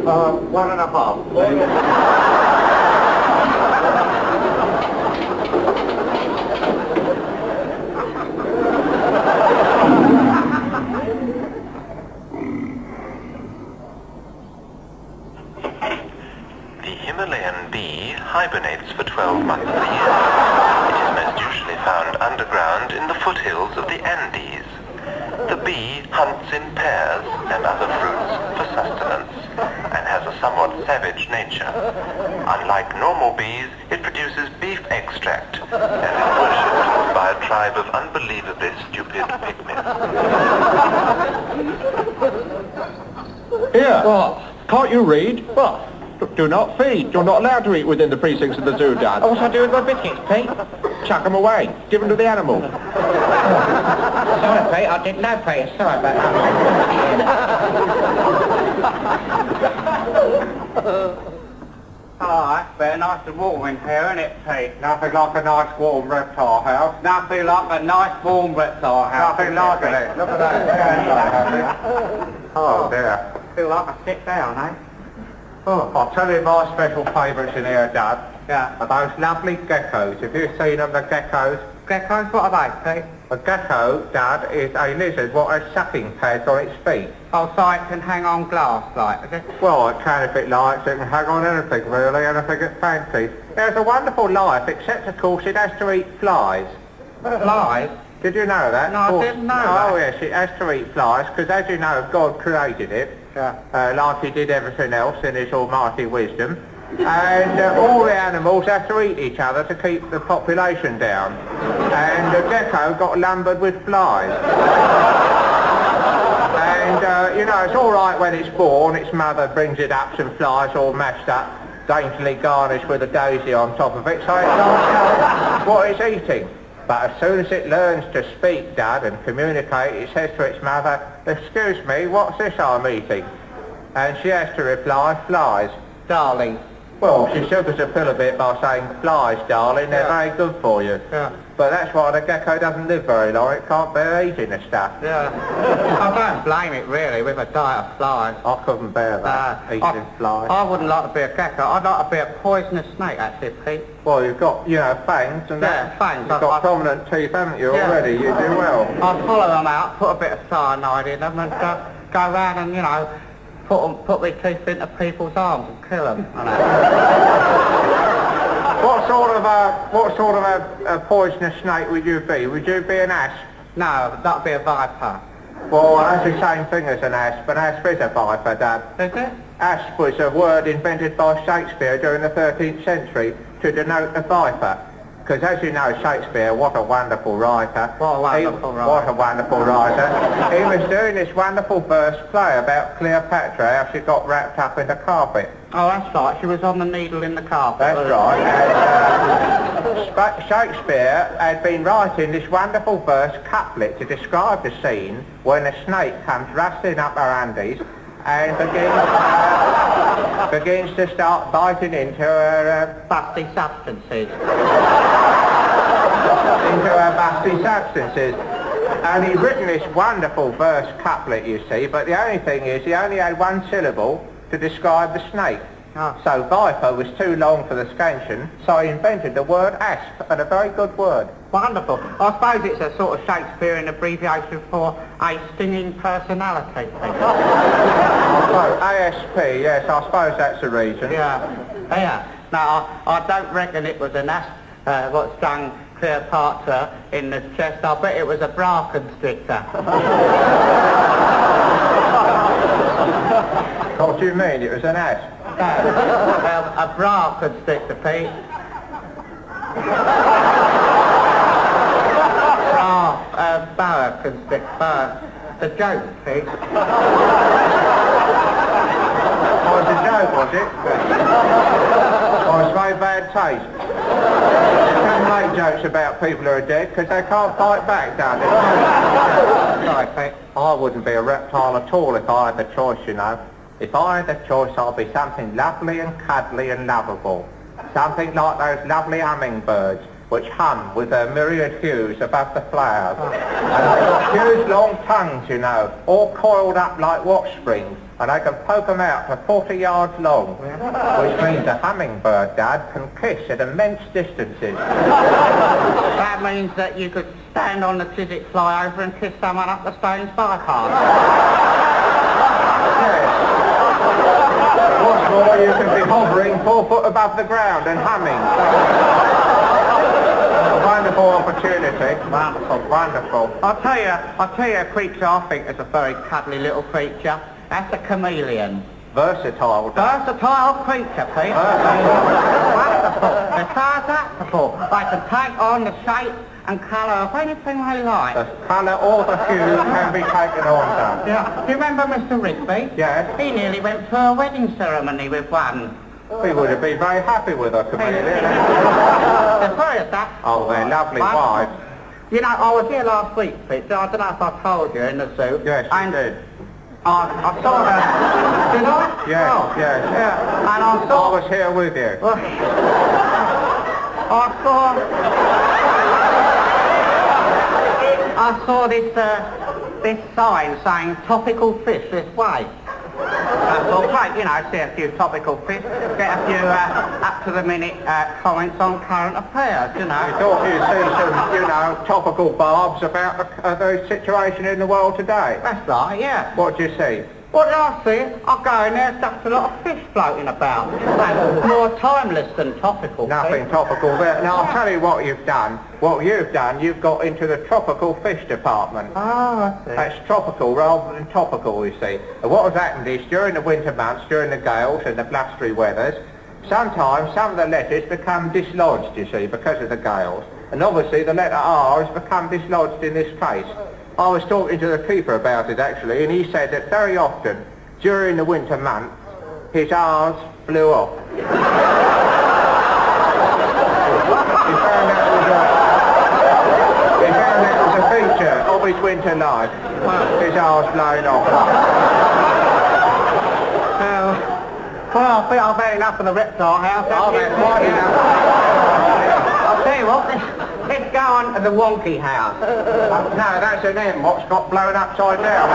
1.5. The Himalayan bee hibernates for 12 months of the year. It is most usually found underground in the foothills of the Andes. The bee hunts in pears and other fruits for sustenance and has a somewhat savage nature. Unlike normal bees, it produces beef extract and is worshipped by a tribe of unbelievably stupid pygmies. Here. What? Can't you read? What? Do not feed. You're not allowed to eat within the precincts of the zoo, Dad. Oh, what's I do with my biscuits, Pete? Chuck them away. Give them to the animals. Sorry, Pete, I didn't know, Pete. Sorry about that. Oh, that's very nice and warm in here, isn't it, Pete? Nothing like a nice warm reptile house. Nothing like a nice warm reptile house. Nothing like it. Look at that. Oh, dear. Feel like I sit down, eh? Oh, I'll tell you my special favourites in here, Dad. Yeah. Are those lovely geckos. Have you seen them, the geckos? Geckos, what are they, Pete? A gecko, Dad, is a lizard what has sucking pads on its feet. Oh, so it can hang on glass, like, is it? Well, it can if it likes. It can hang on anything, really, anything it fancies. It has a wonderful life, except, of course, it has to eat flies. Flies? Did you know that? No, I didn't know that. Oh, yes, it has to eat flies, because, as you know, God created it. Yeah. Like he did everything else in his almighty wisdom. And all the animals have to eat each other to keep the population down. And the gecko got lumbered with flies. And, you know, it's all right when it's born. Its mother brings it up some flies all mashed up, daintily garnished with a daisy on top of it, so it can't know what it's eating. But as soon as it learns to speak, Dad, and communicate, it says to its mother, "Excuse me, what's this I'm eating?" And she has to reply, "Flies." Darling. Well, she sugars the pill a bit by saying, "Flies, darling, they're very good for you." Yeah. But that's why the gecko doesn't live very long. It can't bear eating the stuff. Yeah. I don't blame it, really, with a diet of flies. I couldn't bear that, eating flies. I wouldn't like to be a gecko. I'd like to be a poisonous snake, actually, Pete. Well, you've got, you know, fangs and that. Fangs. You've got prominent teeth, haven't you, already? You do well. I'd follow them out, put a bit of cyanide in them and go round and, you know, put my teeth into people's arms and kill them. What sort of a poisonous snake would you be? Would you be an asp? No, that'd be a viper. Well, that's the same thing as an asp. An asp is a viper, Dad. Is it? Asp was a word invented by Shakespeare during the 13th century to denote a viper. Because as you know, Shakespeare, what a wonderful writer. What a wonderful writer. What a wonderful writer. He was doing this wonderful verse play about Cleopatra, how she got wrapped up in the carpet. Oh, that's right. She was on the needle in the carpet. That's right. And, Shakespeare had been writing this wonderful verse couplet to describe the scene when a snake comes rustling up her undies and begins to start biting into her busty substances. Into her busty substances. And he'd written this wonderful verse couplet, you see, but the only thing is he only had one syllable to describe the snake. Oh. So viper was too long for the scansion, so he invented the word asp, and a very good word. Wonderful. I suppose it's a sort of Shakespearean abbreviation for a stinging personality. Oh, ASP, yes, I suppose that's the reason. Yeah. Yeah. Now, I don't reckon it was an asp what stung Cleopatra in the chest. I bet it was a bra constrictor. What do you mean? It was an asp? A bra constrictor, Pete. Boa constrictor. The joke, Pete. Oh, it's a joke, was it? Oh, it's very bad taste. You can't make jokes about people who are dead because they can't fight back, don't they? Sorry, Pete. I wouldn't be a reptile at all if I had the choice, you know. If I had the choice, I'd be something lovely and cuddly and lovable. Something like those lovely hummingbirds which hum with their myriad hues above the flowers. And they've got huge long tongues, you know, all coiled up like watch springs, and they can poke them out to 40 yards long, which means a hummingbird, Dad, can kiss at immense distances. That means that you could stand on the Chiswick flyover and kiss someone up the Stones bypass. Yes. What's more, you can be hovering 4 foot above the ground and humming. A wonderful opportunity. Wonderful, wonderful. I'll tell you a creature I think is a very cuddly little creature. That's a chameleon. Versatile. Versatile creature, Pete. Wonderful. They're so adaptable. They can take on the shape and colour of anything they like. The colour or the hue can be taken on, Dad. Yeah. Do you remember Mr. Rigby? Yes. He nearly went to a wedding ceremony with one. We would have been very happy with a chameleon. They're very adaptable. Oh, they're lovely wives. You know, I was here last week, Pete, so I don't know if I told you in the zoo. Yes, you did. I saw her. Did I? Yes, oh. yes. Yeah. And I saw... I was here with you. I saw this sign saying topical fish this way. I thought, great, you know, see a few topical fish, get a few up-to-the-minute comments on current affairs, you know. You thought you'd see some, you know, topical barbs about the situation in the world today? That's right, yeah. What did you see? What did I see? I go in there, there's a lot of fish floating about. And more timeless than topical. Nothing fish. topical there. Now, I'll tell you what you've done. What you've done, you've got into the tropical fish department. Oh, I see. That's tropical rather than topical, you see. And what has happened is, during the winter months, during the gales and the blustery weathers, sometimes some of the letters become dislodged, you see, because of the gales. And obviously the letter R has become dislodged in this case. I was talking to the keeper about it, actually, and he said that very often, during the winter months, his R's flew off. He found that was a feature of his winter life. His R's blown off. Well, I think I've had enough of the reptile house. I've had quite enough. I'll tell you what, let's go on to the wonky house. No, that's an M. What's got blown upside down?